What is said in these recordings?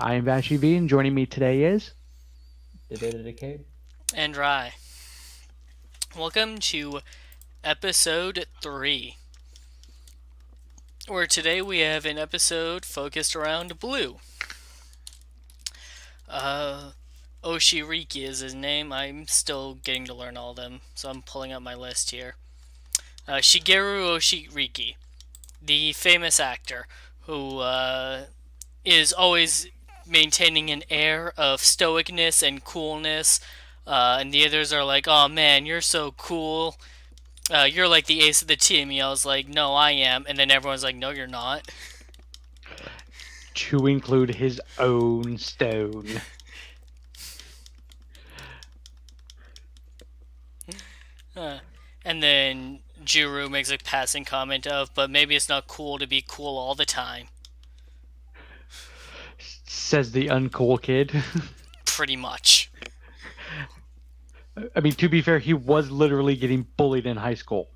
I am Vashi V, and joining me today is... Decade. And Rye. Welcome to episode 3, where today we have an episode focused around Blue. Uh, Oshiriki is his name. I'm still getting to learn all of them, so I'm pulling up my list here. Shigeru Oshiriki, the famous actor who is always maintaining an air of stoicness and coolness. And the others are like, "Oh man, you're so cool. You're like the ace of the team." I was like, "No, I am." And then everyone's like, "No, you're not." To include his own stone. And then Juru makes a passing comment of, "But maybe it's not cool to be cool all the time." Says the uncool kid. Pretty much. I mean, to be fair, he was literally getting bullied in high school.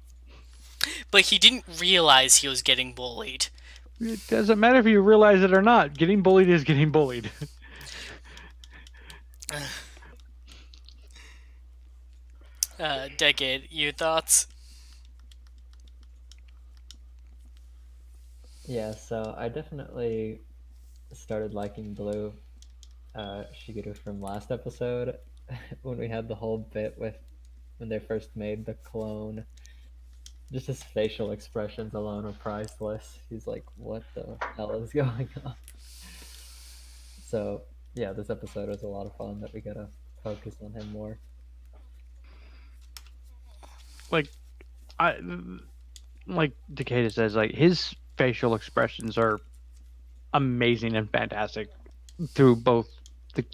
But he didn't realize he was getting bullied. It doesn't matter if you realize it or not. Getting bullied is getting bullied. Decade, your thoughts? Yeah, so I definitely started liking Blue Shigeru from last episode when we had the whole bit with when they first made the clone. Just his facial expressions alone are priceless. He's like, what the hell is going on? So, yeah, this episode was a lot of fun that we gotta focus on him more. Like, like Takeda says, like his facial expressions are amazing and fantastic through both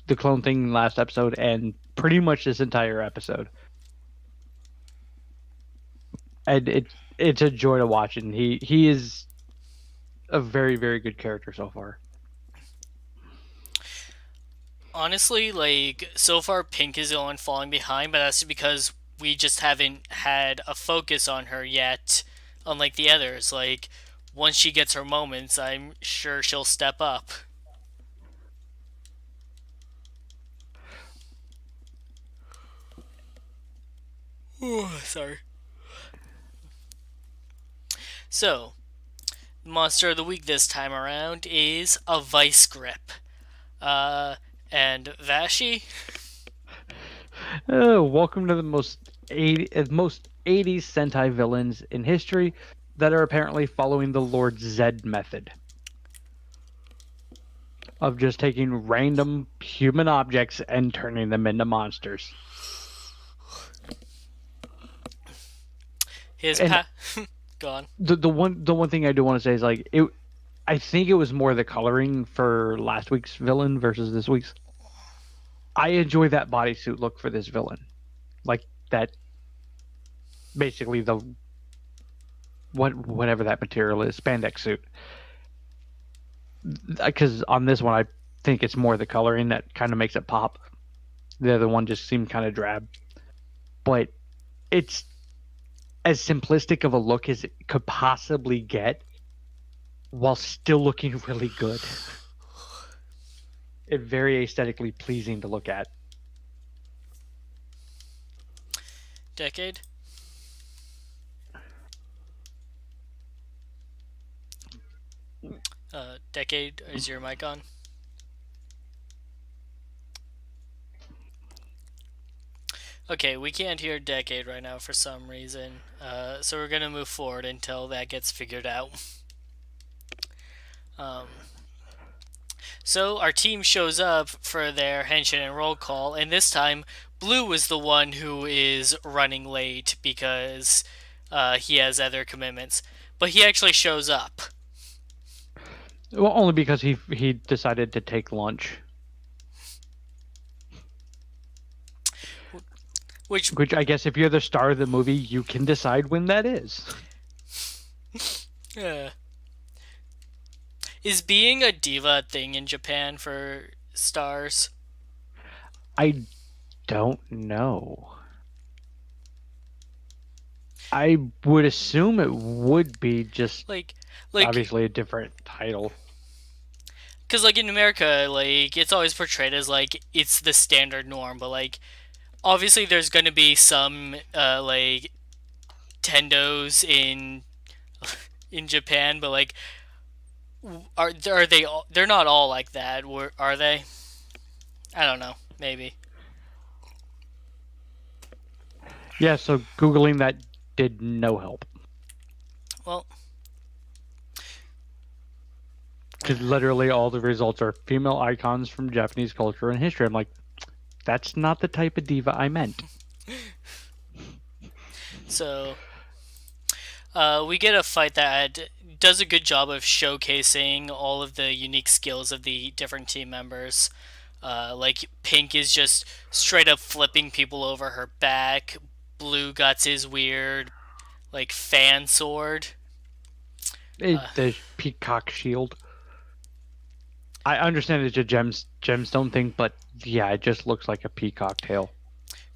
the clone thing last episode and pretty much this entire episode. And it's a joy to watch, and he is a very, very good character so far. Honestly, like, so far Pink is the one falling behind, but that's because we just haven't had a focus on her yet, unlike the others. Like, once she gets her moments, I'm sure she'll step up. Sorry. So, monster of the week this time around is a vice grip. Uh, and Vashi? Welcome to the most 80s Sentai villains in history that are apparently following the Lord Zed method of just taking random human objects and turning them into monsters. His And Gone. the one thing I do want to say is like it. I think it was more the coloring for last week's villain versus this week's. I enjoy that bodysuit look for this villain, like that. Basically, the whatever that material is, spandex suit. Because on this one, I think it's more the coloring that kind of makes it pop. The other one just seemed kind of drab, but it's as simplistic of a look as it could possibly get, while still looking really good. It's very aesthetically pleasing to look at. Decade? Decade, is your mic on? Okay, we can't hear Decade right now for some reason, so we're gonna move forward until that gets figured out. Um, so our team shows up for their henshin and roll call, and this time Blue is the one who is running late because he has other commitments, but he actually shows up. Well, only because he decided to take lunch. Which I guess if you're the star of the movie, you can decide when that is. uh, is being a diva a thing in Japan for stars? I don't know. I would assume it would be just Like, obviously a different title. because like in America, like it's always portrayed as like it's the standard norm, but like obviously there's gonna be some like tendos in Japan, but like are they all, they're not all like that, are they? I don't know, maybe. Yeah, so Googling that did no help. Well, Because literally all the results are female icons from Japanese culture and history. I'm like, that's not the type of diva I meant. so we get a fight that does a good job of showcasing all of the unique skills of the different team members. Like Pink is just straight up flipping people over her back. Blue got his weird like fan sword. The peacock shield. I understand it's a gemstone thing, but yeah, it just looks like a peacock tail.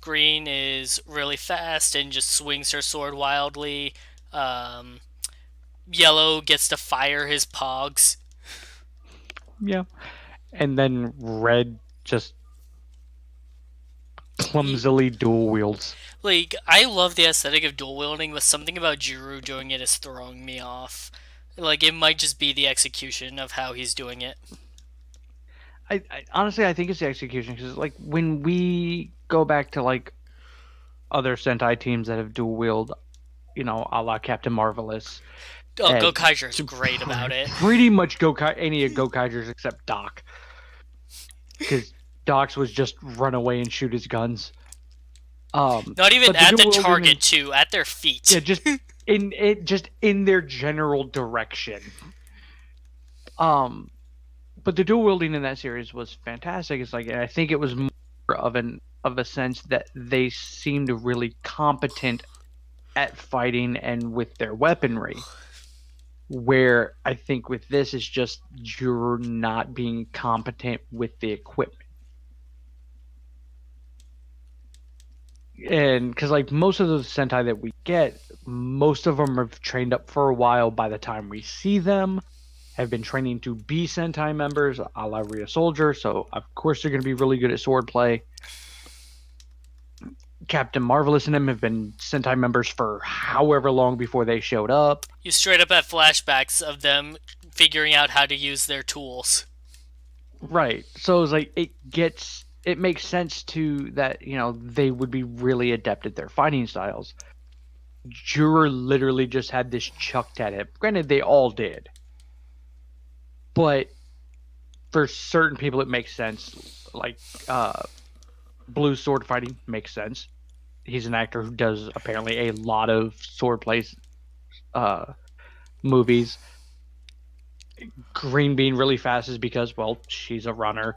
Green is really fast and just swings her sword wildly. Yellow gets to fire his pogs. Yeah. And then red just clumsily dual wields. Like, I love the aesthetic of dual wielding, but something about Juru doing it is throwing me off. Like, it might just be the execution of how he's doing it. I honestly, I think it's the execution, because like when we go back to like other Sentai teams that have dual wield, a la Captain Marvelous. Oh, Gokaiger is great about it. Pretty much any of Gokaigers except Doc, because Doc's was just run away and shoot his guns. Not even at the target too, at their feet. Yeah, just in their general direction. But the dual wielding in that series was fantastic. It's like, I think it was more of a sense that they seemed really competent at fighting and with their weaponry. Where I think with this is just you're not being competent with the equipment. And because like most of the Sentai that we get, most of them have trained up for a while by the time we see them, have been training to be Sentai members, a la Rhea Soldier, so of course they're going to be really good at swordplay. Captain Marvelous and him have been Sentai members for however long before they showed up. You straight up have flashbacks of them figuring out how to use their tools. Right. So it's like it makes sense to that, they would be really adept at their fighting styles. Juror literally just had this chucked at him. Granted, they all did. But for certain people, it makes sense. Like, Blue sword fighting makes sense. He's an actor who does apparently a lot of swordplay movies. Green being really fast is because, well, she's a runner.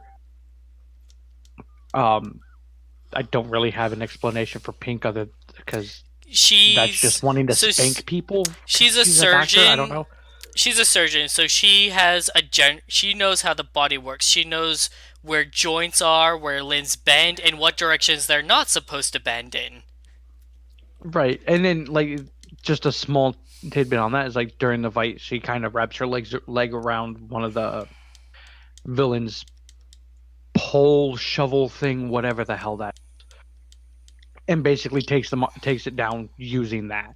I don't really have an explanation for Pink other because that's just wanting to spank people. She's a surgeon. I don't know. She's a surgeon, so she has she knows how the body works. She knows where joints are, where limbs bend, and what directions they're not supposed to bend in. Right, and then like just a small tidbit on that is like during the fight, she kind of wraps her leg around one of the villains' pole shovel thing, whatever the hell that is, and basically takes it down using that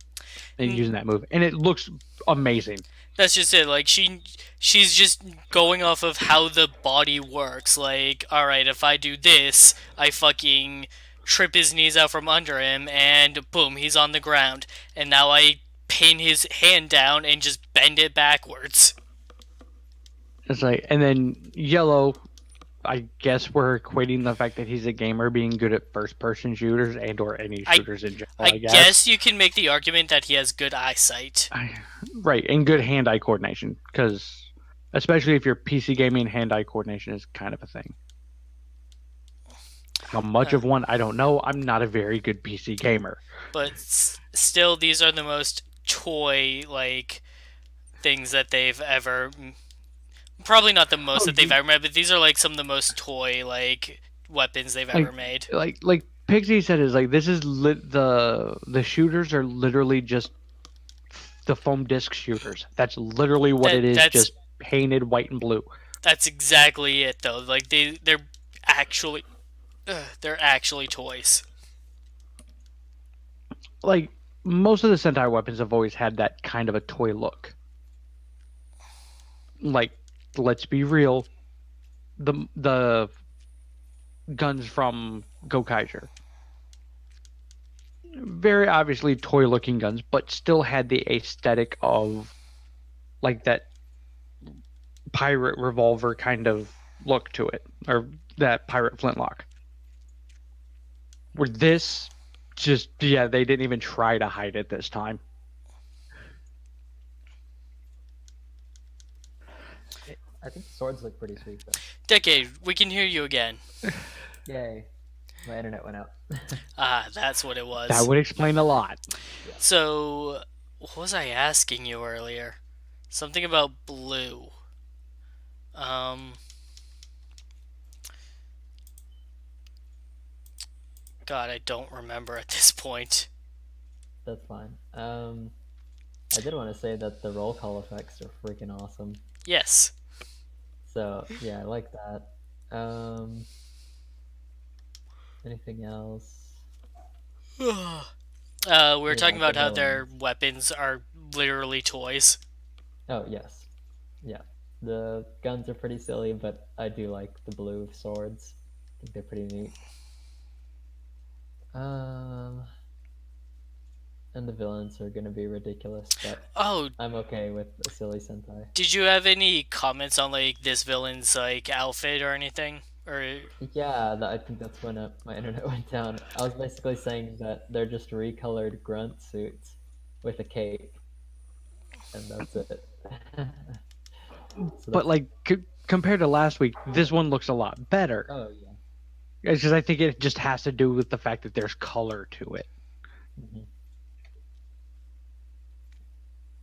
and using that move, and it looks amazing. That's just it. Like she's just going off of how the body works. Like, all right, if I do this, I fucking trip his knees out from under him, and boom, he's on the ground. And now I pin his hand down and just bend it backwards. It's like, and then Yellow, I guess we're equating the fact that he's a gamer being good at first-person shooters and/or any shooters in general. I guess you can make the argument that he has good eyesight. Right, and good hand-eye coordination, because especially if you're PC gaming, hand-eye coordination is kind of a thing. How much of one, I don't know. I'm not a very good PC gamer. But still, these are the most toy-like things that they've ever... Probably not the most that they've ever made, but these are like some of the most toy-like weapons they've ever made. Like Pixie said, is like this is the shooters are literally just the foam disc shooters. That's literally what it is, just painted white and blue. That's exactly it, though. Like actually they're actually toys. Like most of the Sentai weapons have always had that kind of a toy look. Like, let's be real, the guns from Gokaiger, very obviously toy looking guns, but still had the aesthetic of like that pirate revolver kind of look to it, or that pirate flintlock. Where this just, yeah, they didn't even try to hide it this time. I think the swords look pretty sweet though. Decade, we can hear you again. Yay. My internet went out. Ah, that's what it was. That would explain a lot. So, what was I asking you earlier? Something about blue. God, I don't remember at this point. That's fine. I did want to say that the roll call effects are freaking awesome. Yes. So yeah, I like that. Anything else? We were talking Yeah, about how the their weapons are literally toys. Oh yes, yeah. The guns are pretty silly, but I do like the blue swords. I think they're pretty neat. And the villains are gonna be ridiculous, but Oh, I'm okay with a silly Sentai. did you have any comments on like this villain's like outfit or anything? Or Yeah, I think that's when my internet went down. I was basically saying that they're just recolored grunt suits with a cape, and that's it. So But like compared to last week, this one looks a lot better. oh yeah. It's just, I think it just has to do with the fact that there's color to it. Hmm.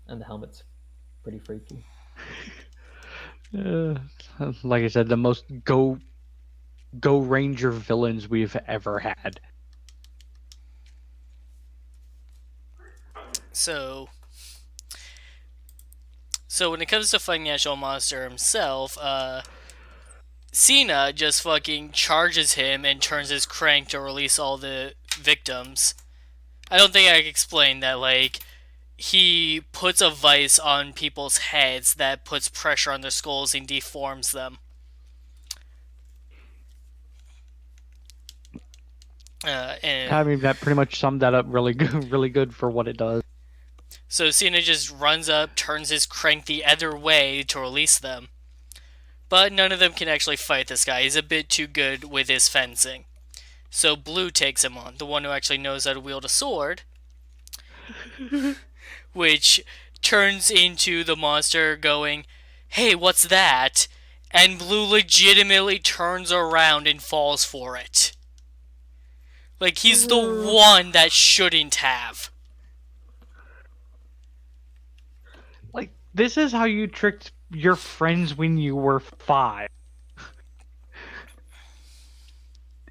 And the helmet's pretty freaky. Like I said, the most go Ranger villains we've ever had. so when it comes to fighting the actual monster himself, Cena just fucking charges him and turns his crank to release all the victims. I don't think I can explain that, like, he puts a vice on people's heads that puts pressure on their skulls and deforms them. And I mean, that pretty much summed that up really good for what it does. so Cena just runs up, turns his crank the other way to release them. But none of them can actually fight this guy. He's a bit too good with his fencing. So Blue takes him on, the one who actually knows how to wield a sword, which turns into the monster going, "Hey, what's that?" And Blue legitimately turns around and falls for it. Like, he's the one that shouldn't have. Like, this is how you tricked your friends when you were 5.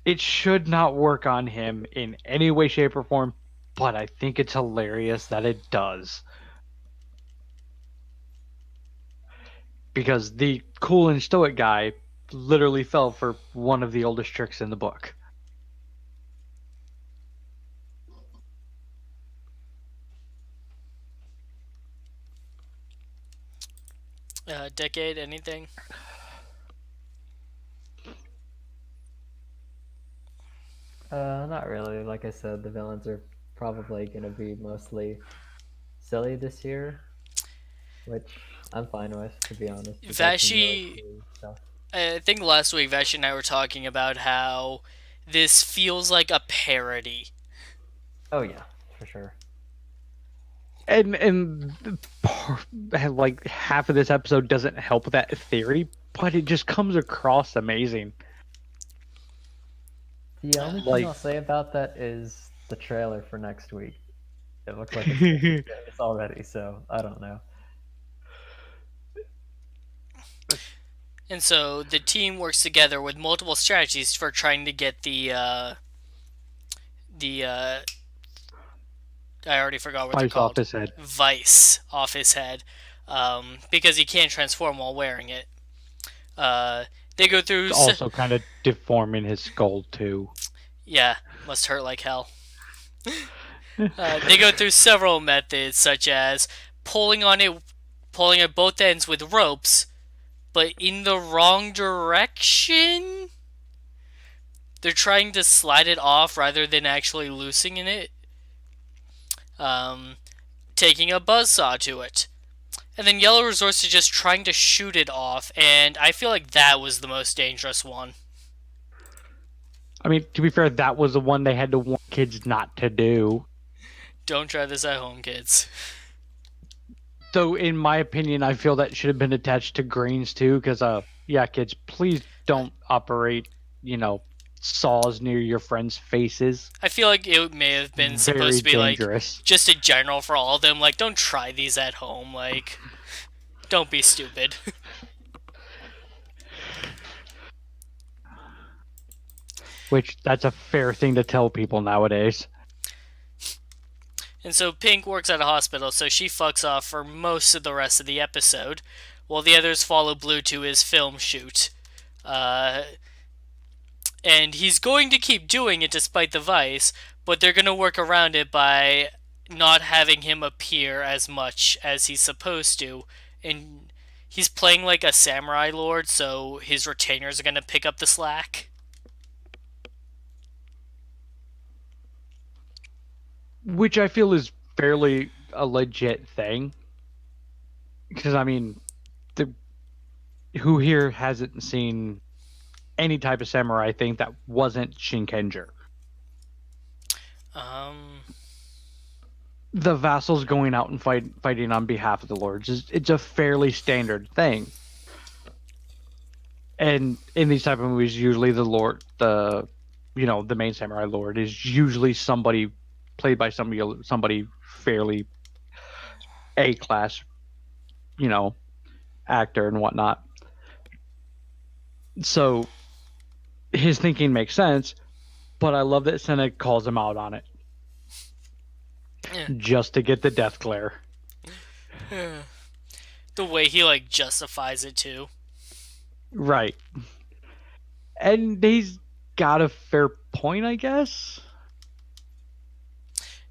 It should not work on him in any way, shape, or form, but I think it's hilarious that it does. Because the cool and stoic guy literally fell for one of the oldest tricks in the book. Decade, anything? Not really. Like I said, the villains are probably gonna be mostly silly this year, which I'm fine with, to be honest. We've had some really Vashi, cool stuff. I think last week Vashi and I were talking about how this feels like a parody. Oh yeah, for sure. And like half of this episode doesn't help that theory, but it just comes across amazing. The only thing Like- I'll say about that is the trailer for next week. It looks like it's already, so I don't know. And so the team works together with multiple strategies for trying to get I already forgot what they're Vice off called. his head. Vice off his head, because he can't transform while wearing it. They go through. It's also kind of deforming his skull too. Yeah, must hurt like hell. They go through several methods, such as pulling on it, pulling at both ends with ropes, but in the wrong direction. They're trying to slide it off rather than actually loosening it. Taking a buzzsaw to it. And then Yellow resorts to just trying to shoot it off, and I feel like that was the most dangerous one. I mean, to be fair, that was the one they had to warn kids not to do. Don't try this at home, kids. So, in my opinion, I feel that should have been attached to greens too, because, yeah, kids, please don't operate, saws near your friends' faces. I feel like it may have been supposed to be dangerous. Like just a general for all of them. Like, don't try these at home. Like, don't be stupid. Which, that's a fair thing to tell people nowadays. And so Pink works at a hospital, so she fucks off for most of the rest of the episode, while the others follow Blue to his film shoot. And he's going to keep doing it despite the vice, but they're going to work around it by not having him appear as much as he's supposed to. And he's playing like a samurai lord, so his retainers are going to pick up the slack. Which I feel is fairly a legit thing. Because, I mean, who here hasn't seen any type of samurai thing that wasn't Shinkenger? The vassals going out and fighting on behalf of the lords. It's a fairly standard thing. And in these type of movies, usually the main samurai lord is usually somebody played by somebody fairly A-class, actor and whatnot. So his thinking makes sense, but I love that Senna calls him out on it. Just to get the death glare. The way he, justifies it, too. Right. And he's got a fair point, I guess?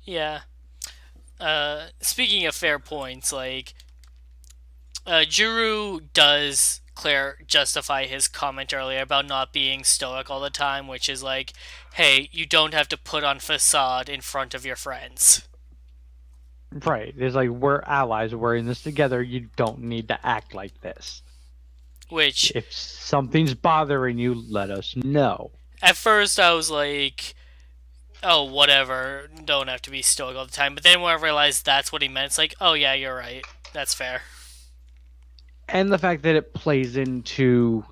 Yeah. Speaking of fair points, Juru does justify his comment earlier about not being stoic all the time, which is like, hey, you don't have to put on facade in front of your friends. Right. It's like, we're allies, we're in this together, you don't need to act like this. Which, if something's bothering you, let us know. At first I was like, oh, whatever, don't have to be stoic all the time. But then when I realized that's what he meant, it's like, oh yeah, you're right. That's fair. And the fact that it plays into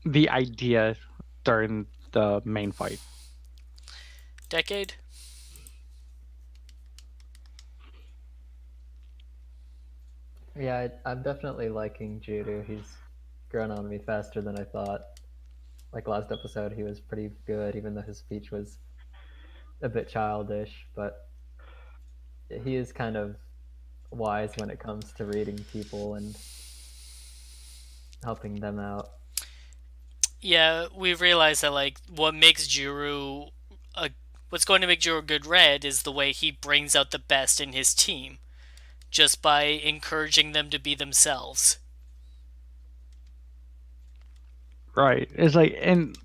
the idea during the main fight. Decade? Yeah, I'm definitely liking Judo. He's grown on me faster than I thought. Like last episode, he was pretty good, even though his speech was a bit childish, but he is kind of wise when it comes to reading people and helping them out. Yeah, we realized that what makes Juru what's going to make Juru a good red is the way he brings out the best in his team, just by encouraging them to be themselves. Right. It's like, and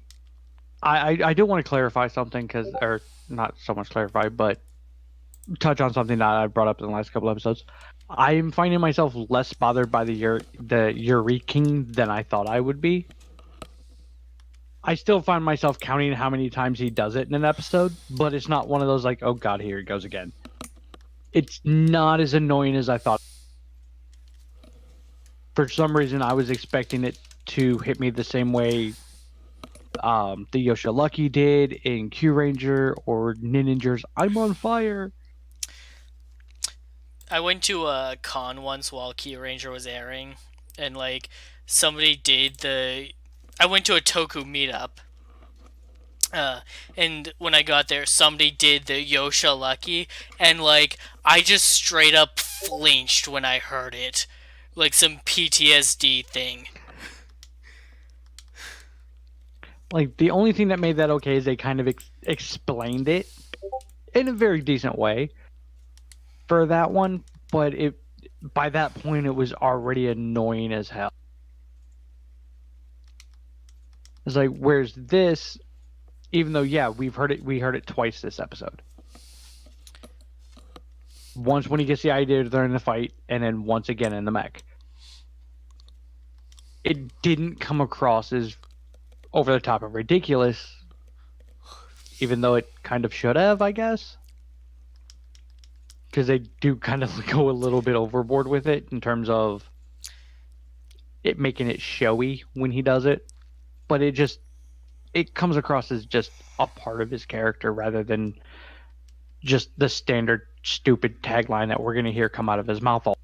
I do want to clarify something, or not so much clarify, but touch on something that I brought up in the last couple episodes. I am finding myself less bothered by the Yuri King than I thought I would be. I still find myself counting how many times he does it in an episode, but it's not one of those like, oh god, here he goes again. It's not as annoying as I thought. For some reason, I was expecting it to hit me the same way the Yoshilucky did in Kiramager or Ninja's I'm on fire. I went to a con once while Kiramager was airing, and somebody did I went to a Toku meetup, and when I got there, somebody did the Yoshilucky, and I just straight up flinched when I heard it, like some PTSD thing. Like the only thing that made that okay is they kind of explained it in a very decent way for that one, but it by that point it was already annoying as hell. It's like, where's this? Even though, yeah, we heard it twice this episode. Once when he gets the idea during the fight, and then once again in the mech. It didn't come across as over the top and ridiculous, even though it kind of should have, I guess. Because they do kind of go a little bit overboard with it in terms of it making it showy when he does it. But it comes across as just a part of his character rather than just the standard stupid tagline that we're going to hear come out of his mouth all.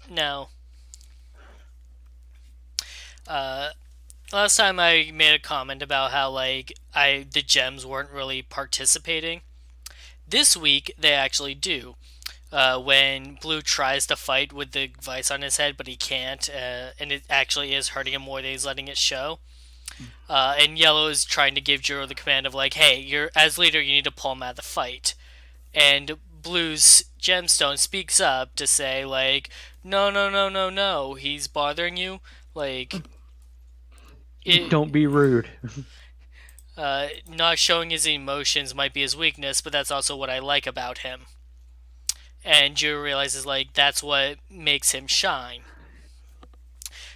No. Last time I made a comment about how the gems weren't really participating. This week they actually do. When Blue tries to fight with the vice on his head, but he can't, and it actually is hurting him more than he's letting it show. And Yellow is trying to give Jiro the command of hey, you're as leader, you need to pull him out of the fight. And Blue's gemstone speaks up to say no, no, no, no, no, he's bothering you. Don't be rude. Not showing his emotions might be his weakness, but that's also what I like about him. And Jiro realizes that's what makes him shine.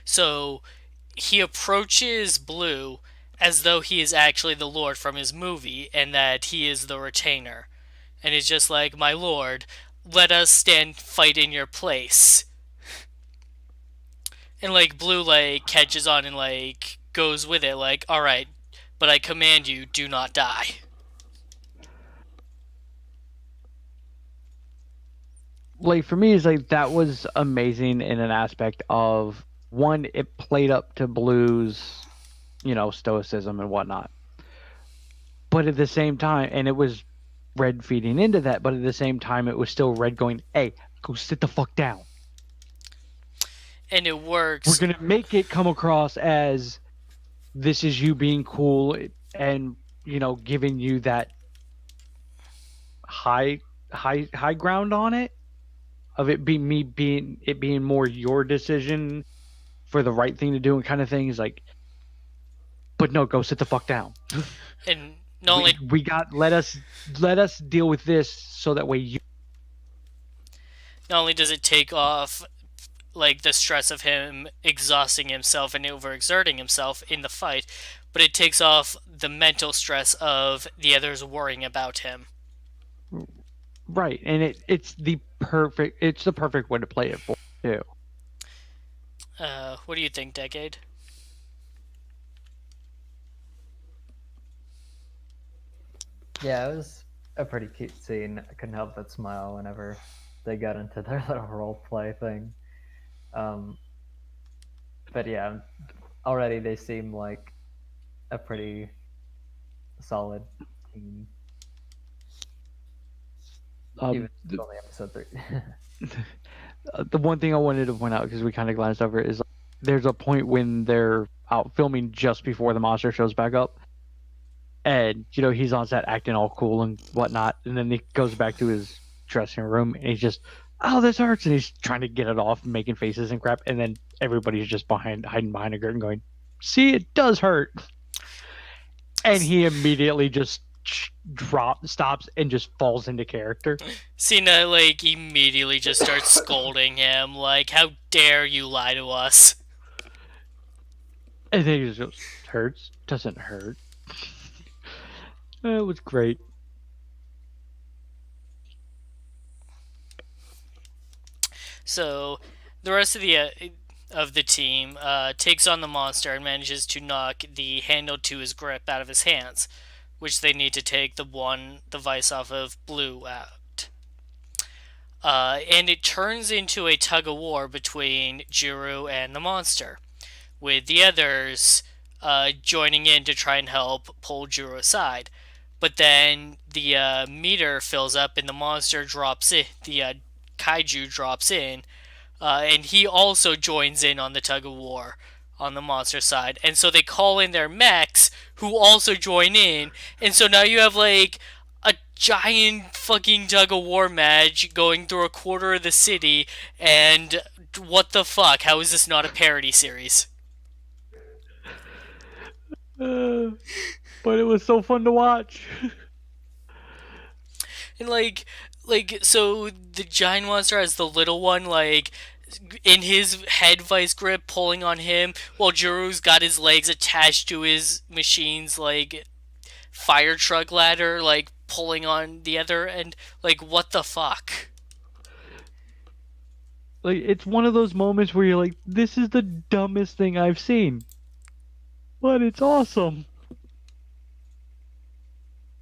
So he approaches Blue as though he is actually the Lord from his movie and that he is the retainer. And he's just my Lord, let us stand fight in your place. And Blue catches on and goes with it alright, but I command you, do not die. For me, is that was amazing in an aspect of one, it played up to Blue's, stoicism and whatnot. But at the same time, and it was Red feeding into that, but at the same time, it was still Red going, "Hey, go sit the fuck down." And it works. We're gonna make it come across as this is you being cool and giving you that high ground on it. Of it being more your decision for the right thing to do and kind of things but no, go sit the fuck down. And not only let us deal with this so that way you. Not only does it take off the stress of him exhausting himself and overexerting himself in the fight, but it takes off the mental stress of the others worrying about him. Right, and it's the perfect way to play it for too. What do you think, Decade? Yeah, it was a pretty cute scene. I couldn't help but smile whenever they got into their little role play thing. But yeah, already they seem like a pretty solid team. Even only episode 3. The one thing I wanted to point out, because we kind of glanced over it, is there's a point when they're out filming just before the monster shows back up, and he's on set acting all cool and whatnot, and then he goes back to his dressing room and he's just, "Oh, this hurts," and he's trying to get it off, making faces and crap, and then everybody's just hiding behind a curtain going, "See, it does hurt," and he immediately just stops and just falls into character. Cena immediately just starts scolding him how dare you lie to us. And then he just hurts, doesn't hurt. It was great. So the rest of the team takes on the monster and manages to knock the handle to his grip out of his hands, which they need to take the vice off of Blue out. And it turns into a tug of war between Jiro and the monster, with the others joining in to try and help pull Jiro aside. But then the meter fills up and the monster drops in. The kaiju drops in, and he also joins in on the tug of war on the monster side. And so they call in their mechs who also join in. And so now you have like a giant fucking tug of war match going through a quarter of the city. And what the fuck? How is this not a parody series? But it was so fun to watch. And so the giant monster has the little one like in his head vice grip pulling on him while Juru's got his legs attached to his machine's like fire truck ladder like pulling on the other end. Like what the fuck? Like, it's one of those moments where you're like, this is the dumbest thing I've seen, but it's awesome.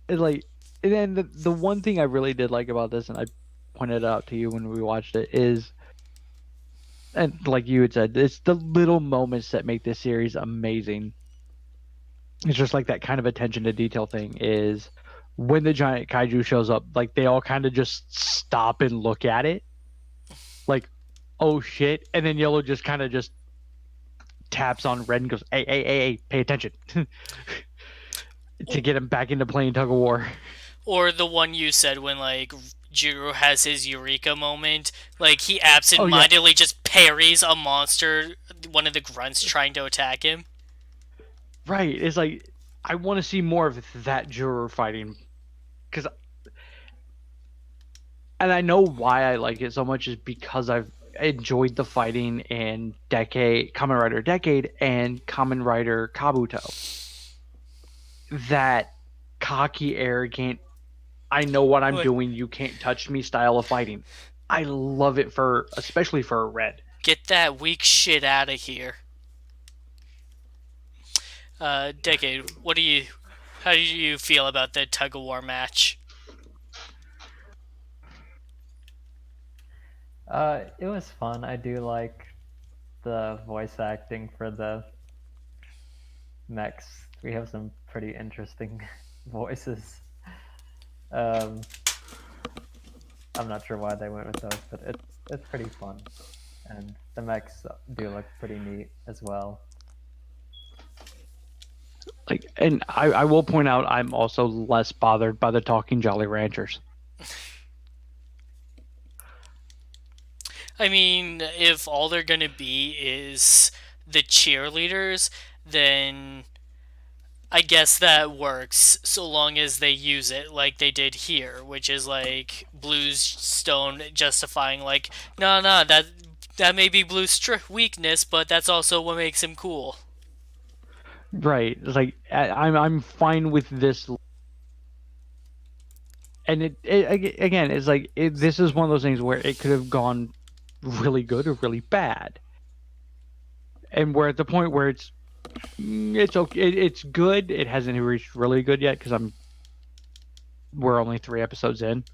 It's like, and then the one thing I really did like about this, and I pointed it out to you when we watched it, is, and like you had said, it's the little moments that make this series amazing. It's just like that kind of attention to detail thing is when the giant kaiju shows up, like they all kind of just stop and look at it, like, oh shit, and then Yellow just kind of just taps on Red and goes, hey, pay attention, to get him back into playing tug of war. Or the one you said when like Jiro has his eureka moment, like he absent-mindedly just parries a monster, one of the grunts trying to attack him. Right, it's like I want to see more of that Jiro fighting, because, and I know why I like it so much is because I've enjoyed the fighting in Kamen Rider Decade and Kamen Rider Kabuto. That cocky, arrogant, I know what I'm doing, you can't touch me style of fighting. I love it especially for a Red. Get that weak shit out of here. Decade, how do you feel about the tug of war match? It was fun. I do like the voice acting for the mechs. We have some pretty interesting voices. I'm not sure why they went with those, but it's pretty fun, and the mechs do look pretty neat as well. Like, and I will point out, I'm also less bothered by the talking Jolly Ranchers. I mean, if all they're gonna be is the cheerleaders, then I guess that works so long as they use it like they did here, which is like Blue's Stone justifying like, no, that may be Blue's weakness, but that's also what makes him cool. Right. It's like I'm fine with this, and again, it's like this is one of those things where it could have gone really good or really bad, and we're at the point where it's okay, it's good. It hasn't reached really good yet because we're only 3 episodes in.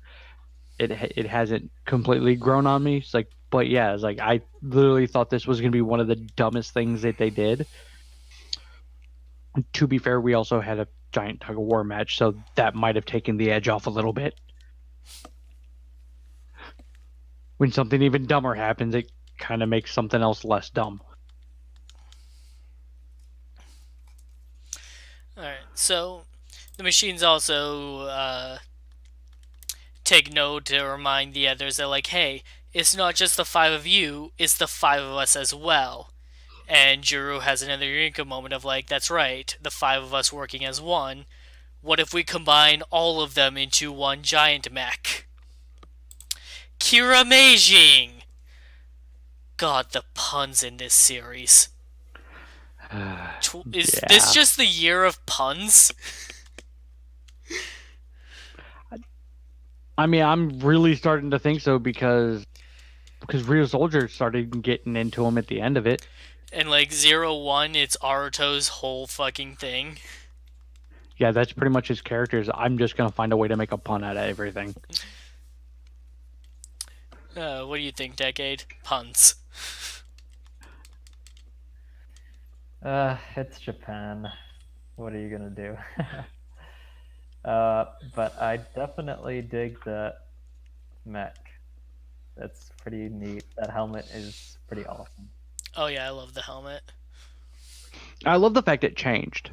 It hasn't completely grown on me. It's like, but yeah, it's like I literally thought this was gonna be one of the dumbest things that they did. To be fair, we also had a giant tug of war match, so that might have taken the edge off a little bit. When something even dumber happens, it kind of makes something else less dumb. Alright, so the machines also take note to remind the others that, like, hey, it's not just the 5 of you, it's the 5 of us as well. And Juru has another Eureka moment of like, that's right, the 5 of us working as one. What if we combine all of them into one giant mech? Kiramager! God, the puns in this series. Is this just the year of puns? I mean, I'm really starting to think so because Real Soldier started getting into them at the end of it. And like 01, it's Aruto's whole fucking thing. Yeah, that's pretty much his characters. I'm just gonna find a way to make a pun out of everything. What do you think, Decade? Puns. It's Japan. What are you gonna do? But I definitely dig the mech. That's pretty neat. That helmet is pretty awesome. Oh yeah, I love the helmet. I love the fact it changed.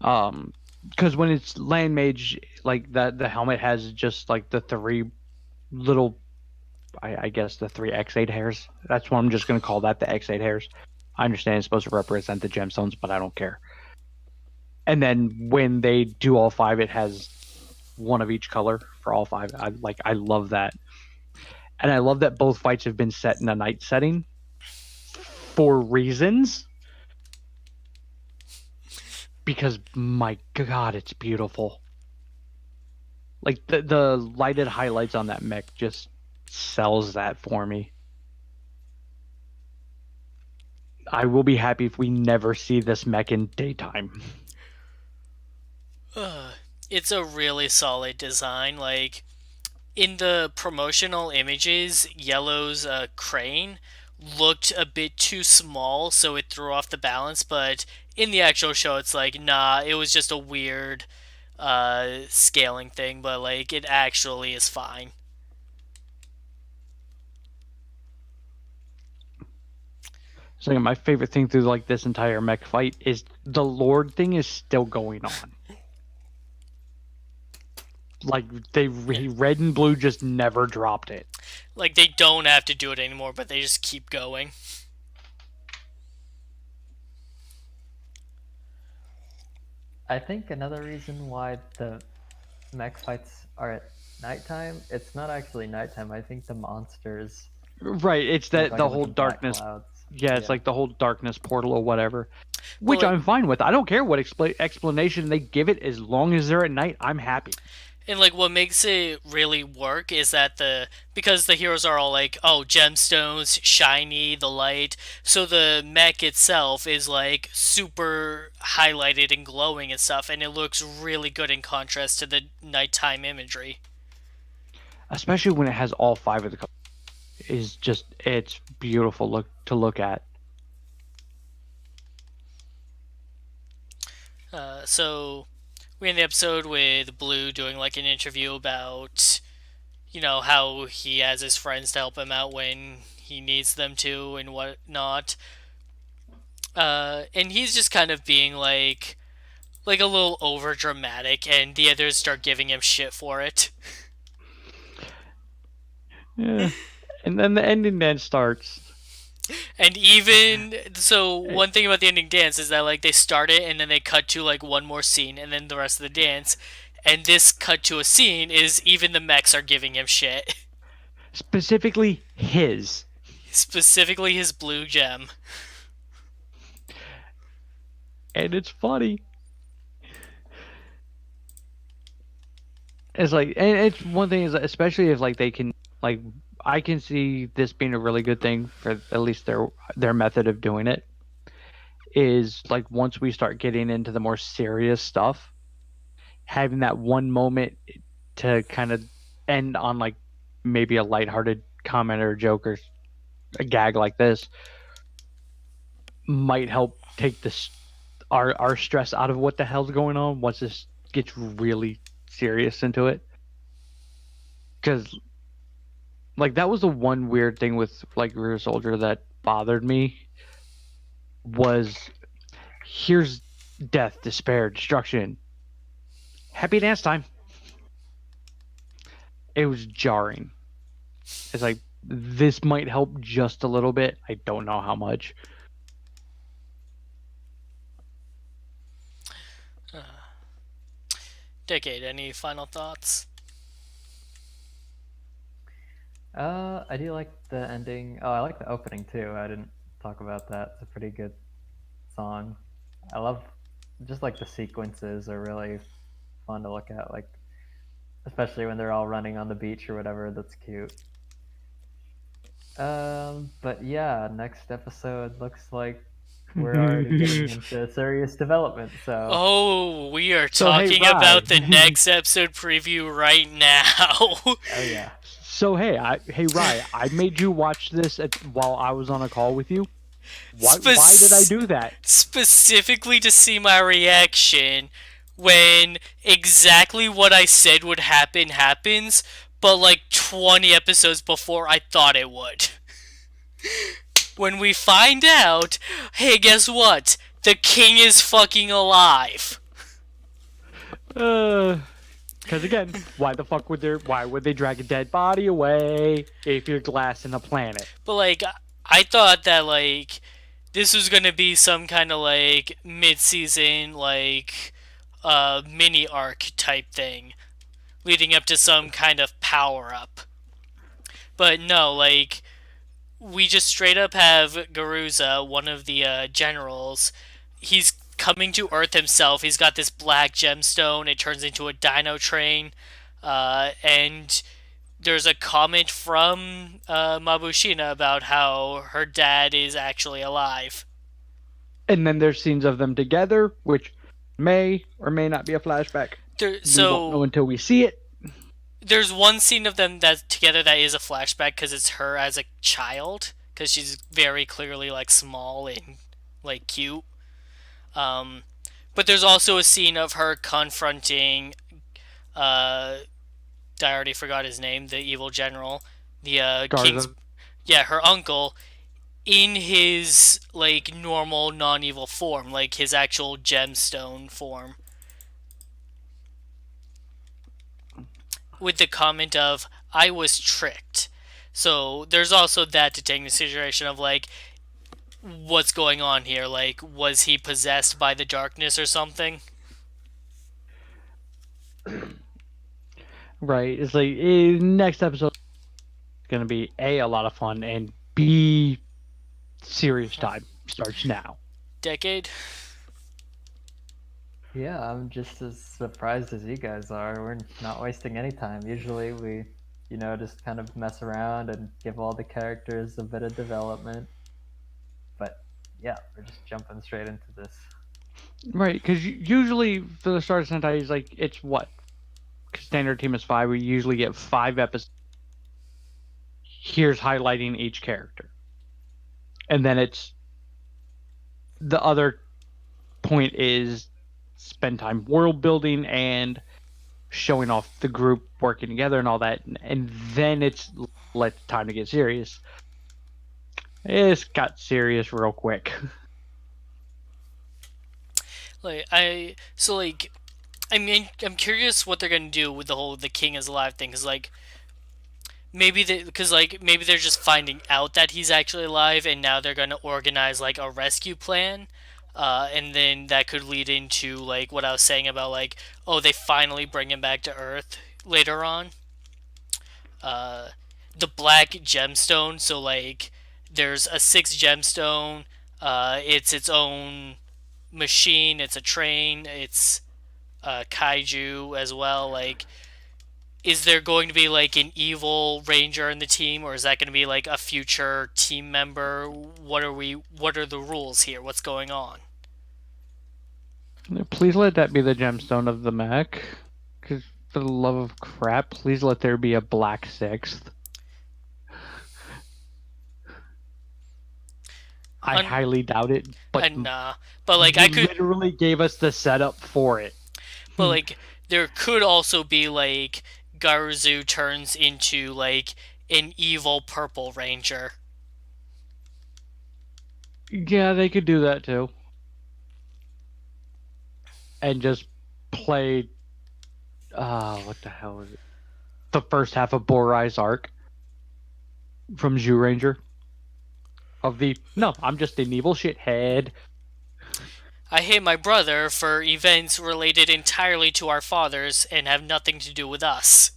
Because when it's land mage, like that, the helmet has just like the three little, I guess the three X8 hairs. That's what I'm just gonna call that, the X8 hairs. I understand it's supposed to represent the gemstones, but I don't care. And then when they do all five, it has one of each color for all five. I love that, and I love that both fights have been set in a night setting for reasons. Because my God, it's beautiful. Like the lighted highlights on that mech just sells that for me. I will be happy if we never see this mech in daytime. It's a really solid design. Like in the promotional images, Yellow's crane looked a bit too small, so it threw off the balance. But in the actual show, it's like, nah, it was just a weird scaling thing. But like, it actually is fine. So my favorite thing through like this entire mech fight is the Lord thing is still going on. Like red and blue just never dropped it. Like they don't have to do it anymore, but they just keep going. I think another reason why the mech fights are at nighttime, it's not actually nighttime. I think the monsters Right, it's look that like the a bunch whole of black darkness. clouds. Yeah, it's like the whole darkness portal or whatever, which like- I'm fine with. I don't care what explanation they give it as long as they're at night. I'm happy. And like what makes it really work is that because the heroes are all like, oh, gemstones, shiny, the light, so the mech itself is like super highlighted and glowing and stuff, and it looks really good in contrast to the nighttime imagery. Especially when it has all five of the colors. It's beautiful to look at. So we end the episode with Blue doing like an interview about, how he has his friends to help him out when he needs them to and whatnot. And he's just kind of being like a little over dramatic, and the others start giving him shit for it. Yeah. And then the ending dance starts. And even so, one thing about the ending dance is that like they start it and then they cut to like one more scene and then the rest of the dance. And this cut to a scene is even the mechs are giving him shit. Specifically his blue gem. And it's funny. It's like, and it's one thing is especially if like they can like, I can see this being a really good thing for at least their method of doing it. Is like once we start getting into the more serious stuff, having that one moment to kind of end on like maybe a lighthearted comment or a joke or a gag like this might help take this our stress out of what the hell's going on once this gets really serious into it. Because like that was the one weird thing with like Rear Soldier that bothered me was here's death, despair, destruction. Happy dance time. It was jarring. It's like this might help just a little bit. I don't know how much. Decade, any final thoughts? I do like the ending. Oh, I like the opening too. I didn't talk about that. It's a pretty good song. I love just like the sequences are really fun to look at, like especially when they're all running on the beach or whatever. That's cute. But yeah, next episode looks like we're already getting into serious development. So Oh, we are So, hey, talking Rye. about the next episode preview right now. oh yeah, So hey, Rye, I made you watch this while I was on a call with you. Why did I do that? Specifically to see my reaction when exactly what I said would happen happens, but like 20 episodes before I thought it would. When we find out, hey, guess what? The king is fucking alive. Because again, why would they drag a dead body away if you're glassing a planet? But like, I thought that like this was gonna be some kind of like mid-season like mini arc type thing, leading up to some kind of power up. But no, like we just straight up have Garuza, one of the generals. He's coming to Earth himself. He's got this black gemstone. It turns into a dino train, and there's a comment from Mabushina about how her dad is actually alive. And then there's scenes of them together, which may or may not be a flashback. We won't know until we see it. There's one scene of them that's together that is a flashback because it's her as a child, because she's very clearly like small and like cute. But there's also a scene of her confronting I already forgot his name, the evil general, the king's, yeah, her uncle, in his like normal non-evil form, like his actual gemstone form, with the comment of "I was tricked." So there's also that to take into consideration of like what's going on here. Like, was he possessed by the darkness or something? Right. It's like next episode is going to be A, a lot of fun, and B, serious time starts now. Decade? Yeah, I'm just as surprised as you guys are. We're not wasting any time. Usually we, just kind of mess around and give all the characters a bit of development. But yeah, we're just jumping straight into this. Right, because usually for the start of Sentai, like, it's what? Standard team is 5. We usually get 5 episodes. Here's highlighting each character. And then it's the other point is spend time world building and showing off the group working together and all that. And then it's time to get serious. It's got serious real quick. I'm curious what they're gonna do with the king is alive thing, because maybe they're just finding out that he's actually alive, and now they're gonna organize like a rescue plan, and then that could lead into like what I was saying about like, oh, they finally bring him back to Earth later on. The black gemstone, so like there's a 6 gemstone. It's its own machine. It's a train. It's kaiju as well. Like, is there going to be like an evil ranger in the team, or is that going to be like a future team member? What are the rules here? What's going on? Please let that be the gemstone of the mech. Because for the love of crap, please let there be a black 6th. I highly doubt it, but like I could literally gave us the setup for it. But like there could also be like Garuzu turns into like an evil purple ranger. Yeah, they could do that too. And just play what the hell is it? The first half of Borai's arc from Zyuranger. I'm just an evil shithead. I hate my brother for events related entirely to our fathers and have nothing to do with us.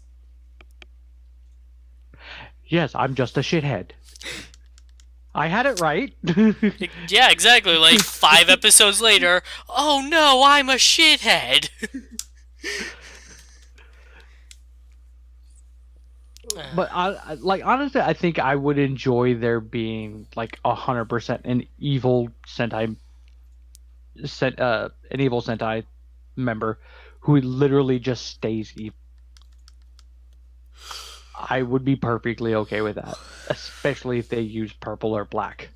Yes, I'm just a shithead. I had it right. Yeah, exactly. Like 5 episodes later, oh no, I'm a shithead. But honestly, I think I would enjoy there being like 100% an evil Sentai member who literally just stays evil. I would be perfectly okay with that, especially if they use purple or black.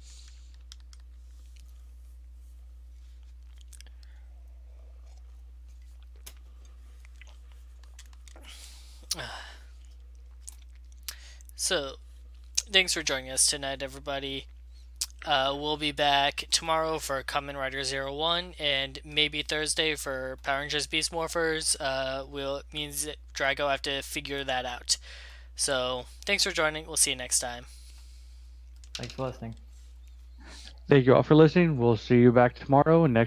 So, thanks for joining us tonight, everybody. We'll be back tomorrow for Kamen Rider 01 and maybe Thursday for Power Rangers Beast Morphers. Means that Drago have to figure that out. So, thanks for joining. We'll see you next time. Thanks for listening. Thank you all for listening. We'll see you back tomorrow and next